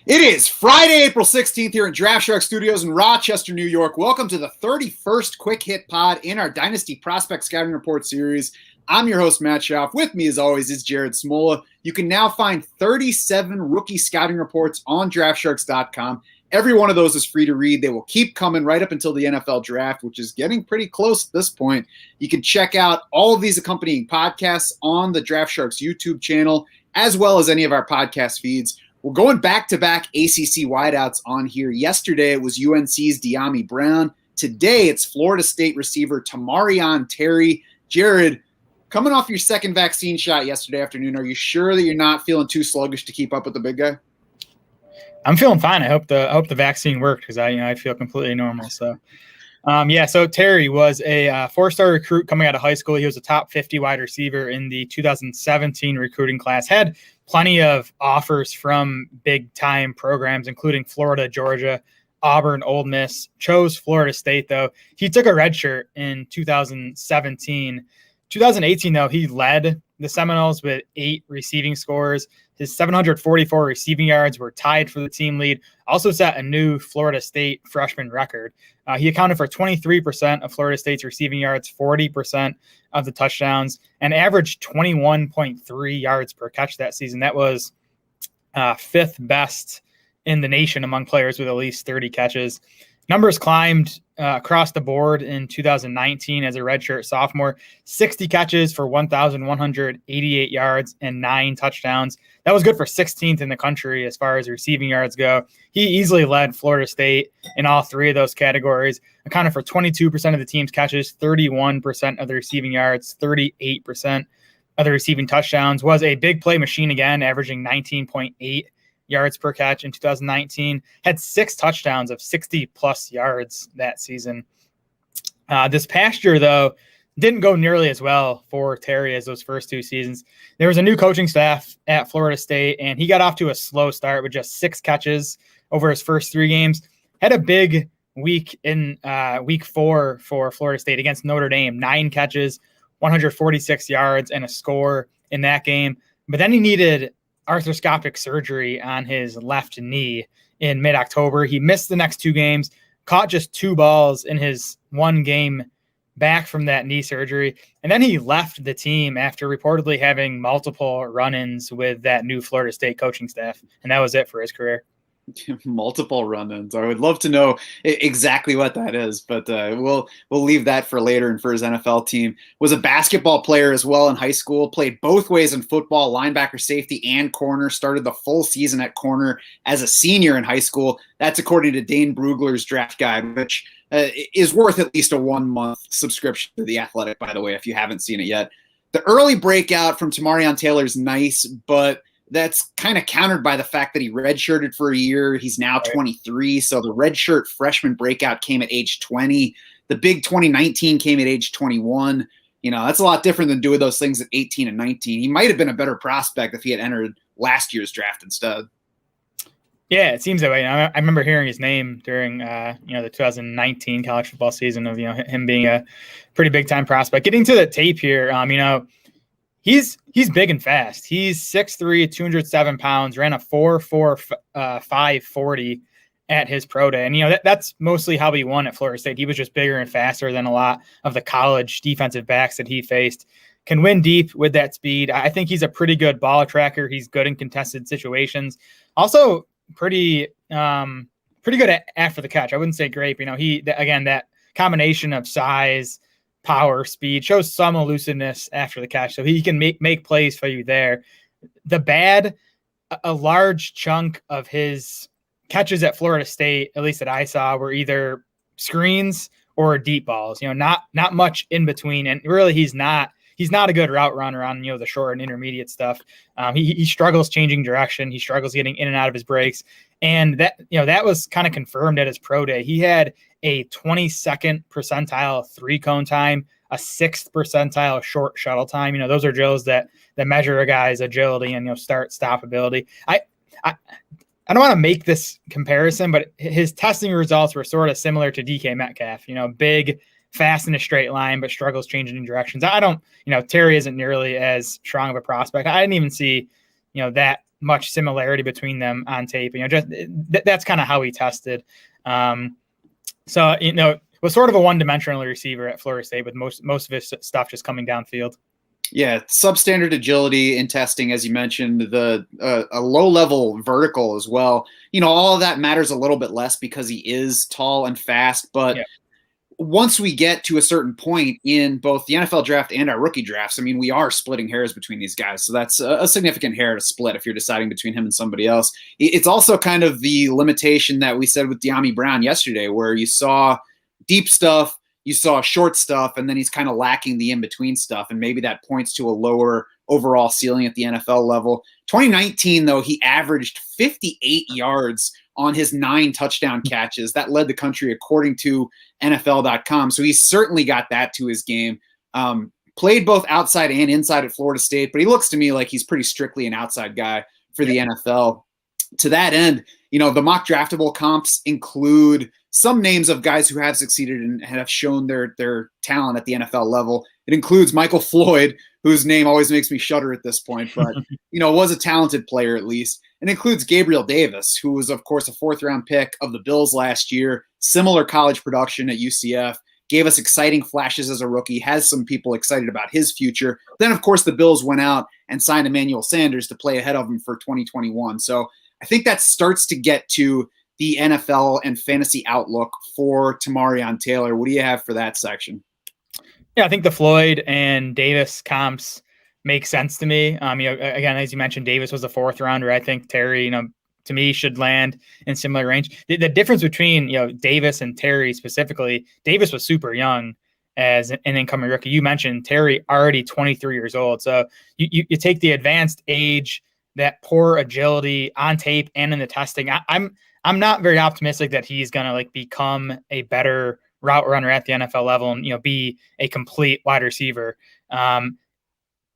It is Friday, April 16th here in Draft Shark Studios in Rochester, New York. Welcome to the 31st Quick Hit Pod in our Dynasty Prospect Scouting Report series. I'm your host, Matt Schauf. With me, as always, is Jared Smola. You can now find 37 rookie scouting reports on DraftSharks.com. Every one of those is free to read. They will keep coming right up until the NFL draft, which is getting pretty close at this point. You can check out all of these accompanying podcasts on the Draft Sharks YouTube channel, as well as any of our podcast feeds. We're going back-to-back ACC wideouts on here. Yesterday, it was UNC's De'Ami Brown. Today, it's Florida State receiver Tamorrion Terry. Jared, coming off your second vaccine shot yesterday afternoon, are you sure that you're not feeling too sluggish to keep up with the big guy? I'm feeling fine. I hope the vaccine worked because I feel completely normal. So, so Terry was a four-star recruit coming out of high school. He was a top 50 wide receiver in the 2017 recruiting class. Had plenty of offers from big-time programs, including Florida, Georgia, Auburn, Ole Miss. Chose Florida State, though. He took a red shirt in 2017. 2018, though, he led the Seminoles with 8 receiving scores. His 744 receiving yards were tied for the team lead. Also set a new Florida State freshman record. He accounted for 23% of Florida State's receiving yards, 40% of the touchdowns, and averaged 21.3 yards per catch that season. That was fifth best in the nation among players with at least 30 catches. Numbers climbed across the board in 2019 as a redshirt sophomore. 60 catches for 1,188 yards and 9 touchdowns. That was good for 16th in the country as far as receiving yards go. He easily led Florida State in all 3 of those categories, accounted for 22% of the team's catches, 31% of the receiving yards, 38% of the receiving touchdowns. Was a big play machine again, averaging 19.8 yards per catch in 2019, had 6 touchdowns of 60-plus yards that season. This past year, though, didn't go nearly as well for Terry as those first 2 seasons. There was a new coaching staff at Florida State, and he got off to a slow start with just 6 catches over his first 3 games. Had a big week in week 4 for Florida State against Notre Dame, 9 catches, 146 yards, and a score in that game. But then he needed arthroscopic surgery on his left knee in mid-October. He missed the next 2 games, caught just 2 balls in his 1 game back from that knee surgery. And then he left the team after reportedly having multiple run-ins with that new Florida State coaching staff. And that was it for his career. Multiple run-ins. I would love to know exactly what that is, but we'll leave that for later and for his NFL team. Was a basketball player as well in high school, played both ways in football, linebacker, safety, and corner, started the full season at corner as a senior in high school. That's according to Dane Brugler's draft guide, which is worth at least a 1-month subscription to The Athletic, by the way, if you haven't seen it yet. The early breakout from Tamorrion Taylor is nice, but that's kind of countered by the fact that he redshirted for a year. He's now 23, so the redshirt freshman breakout came at age 20. The big 2019 came at age 21. You know, that's a lot different than doing those things at 18 and 19. He might have been a better prospect if he had entered last year's draft instead. Yeah, it seems that way. I remember hearing his name during, the 2019 college football season of, him being a pretty big time prospect. Getting to the tape here, he's big and fast. He's 6'3", 207 pounds, ran a 4.4 540 at his pro day. And, that's mostly how he won at Florida State. He was just bigger and faster than a lot of the college defensive backs that he faced. Can win deep with that speed. I think he's a pretty good ball tracker. He's good in contested situations. Also, pretty good at after the catch. I wouldn't say great. That combination of size, power, speed shows some elusiveness after the catch, so he can make plays for you there. A large chunk of his catches at Florida State, at least that I saw, were either screens or deep balls. Not much in between, and really he's not a good route runner on the short and intermediate stuff. He struggles changing direction. He struggles getting in and out of his breaks, and that was kind of confirmed at his pro day. He had a 22nd percentile 3-cone time, a 6th percentile short shuttle time. Those are drills that measure a guy's agility and stop ability. I don't want to make this comparison, but his testing results were sort of similar to DK Metcalf. Big, fast in a straight line, but struggles changing directions. Terry isn't nearly as strong of a prospect. I didn't even see, that much similarity between them on tape. Just that's kind of how he tested. So, was sort of a one-dimensional receiver at Florida State with most of his stuff just coming downfield. Yeah, substandard agility in testing, as you mentioned, a low-level vertical as well. All of that matters a little bit less because he is tall and fast, but once we get to a certain point in both the NFL draft and our rookie drafts, I mean, we are splitting hairs between these guys. So that's a significant hair to split if you're deciding between him and somebody else. It's also kind of the limitation that we said with De'Ami Brown yesterday, where you saw deep stuff, you saw short stuff, and then he's kind of lacking the in-between stuff. And maybe that points to a lower overall ceiling at the NFL level. 2019, though, he averaged 58 yards on his 9 touchdown catches. That led the country according to NFL.com. So he's certainly got that to his game. Played both outside and inside at Florida State, but he looks to me like he's pretty strictly an outside guy for the NFL. To that end, the mock draftable comps include some names of guys who have succeeded and have shown their talent at the NFL level. It includes Michael Floyd, whose name always makes me shudder at this point, but was a talented player at least. It includes Gabriel Davis, who was, of course, a 4th-round pick of the Bills last year, similar college production at UCF, gave us exciting flashes as a rookie, has some people excited about his future. Then, of course, the Bills went out and signed Emmanuel Sanders to play ahead of him for 2021. So I think that starts to get to the NFL and fantasy outlook for Tamorrion Taylor. What do you have for that section? Yeah, I think the Floyd and Davis comps make sense to me. Again, as you mentioned, Davis was a 4th rounder. I think Terry, to me, should land in similar range. The difference between, Davis and Terry specifically, Davis was super young as an incoming rookie. You mentioned Terry already 23 years old. So you take the advanced age, that poor agility on tape and in the testing. I'm not very optimistic that he's going to become a better route runner at the NFL level and, be a complete wide receiver.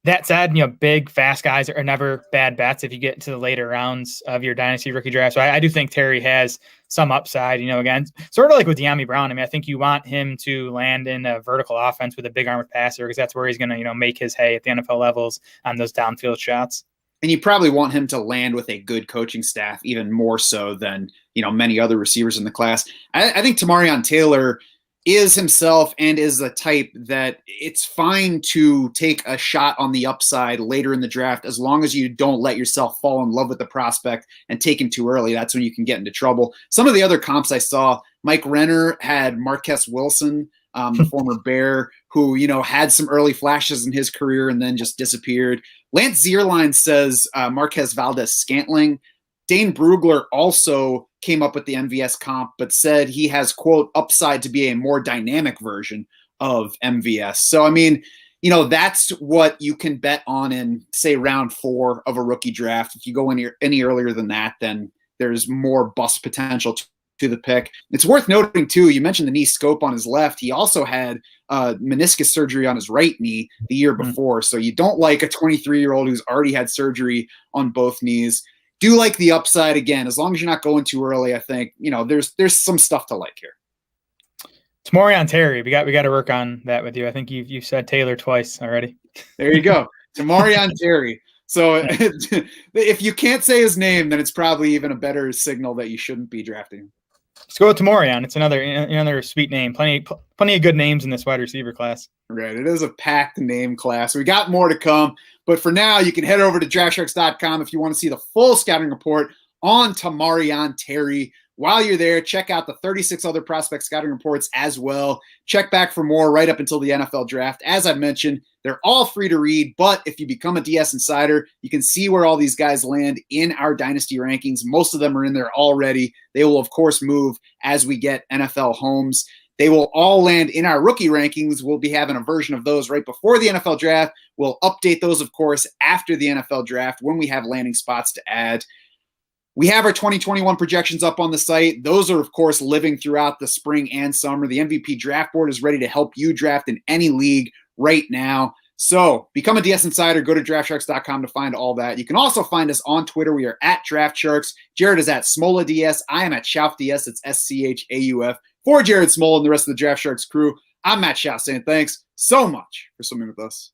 That said, big, fast guys are never bad bets if you get into the later rounds of your dynasty rookie draft. So I do think Terry has some upside, again, sort of like with De'Ami Brown. I mean, I think you want him to land in a vertical offense with a big armored passer because that's where he's going to, make his hay at the NFL levels on those downfield shots. And you probably want him to land with a good coaching staff even more so than, many other receivers in the class. I think Tamorrion Taylor is himself and is the type that it's fine to take a shot on the upside later in the draft as long as you don't let yourself fall in love with the prospect and take him too early. That's when you can get into trouble. Some of the other comps I saw, Mike Renner had Marquess Wilson, the former Bear, who, had some early flashes in his career and then just disappeared. Lance Zierlein says Marquez Valdez-Scantling. Dane Brugler also came up with the MVS comp, but said he has, quote, upside to be a more dynamic version of MVS. So, I mean, that's what you can bet on in, say, round 4 of a rookie draft. If you go any earlier than that, then there's more bust potential to the pick. It's worth noting, too, you mentioned the knee scope on his left. He also had meniscus surgery on his right knee the year before. So you don't like a 23-year-old who's already had surgery on both knees. Do like the upside again, as long as you're not going too early. I think there's some stuff to like here. Tamorrion Terry, we got to work on that with you. I think you've said Taylor twice already. There you go, Tamorrion Terry. So if you can't say his name, then it's probably even a better signal that you shouldn't be drafting him. Let's go with Tamorrion. It's another sweet name. Plenty of good names in this wide receiver class. Right. It is a packed name class. We got more to come. But for now, you can head over to DraftSharks.com if you want to see the full scouting report on Tamorrion Terry. While you're there, check out the 36 other prospect scouting reports as well. Check back for more right up until the NFL draft. As I mentioned, they're all free to read, but if you become a DS Insider, you can see where all these guys land in our dynasty rankings. Most of them are in there already. They will, of course, move as we get NFL homes. They will all land in our rookie rankings. We'll be having a version of those right before the NFL draft. We'll update those, of course, after the NFL draft when we have landing spots to add. We have our 2021 projections up on the site. Those are, of course, living throughout the spring and summer. The MVP draft board is ready to help you draft in any league right now. So become a DS Insider. Go to DraftSharks.com to find all that. You can also find us on Twitter. We are at DraftSharks. Jared is at SmolaDS. I am at SchaufDS. It's SCHAUF. For Jared Smola and the rest of the DraftSharks crew, I'm Matt Schauf saying thanks so much for swimming with us.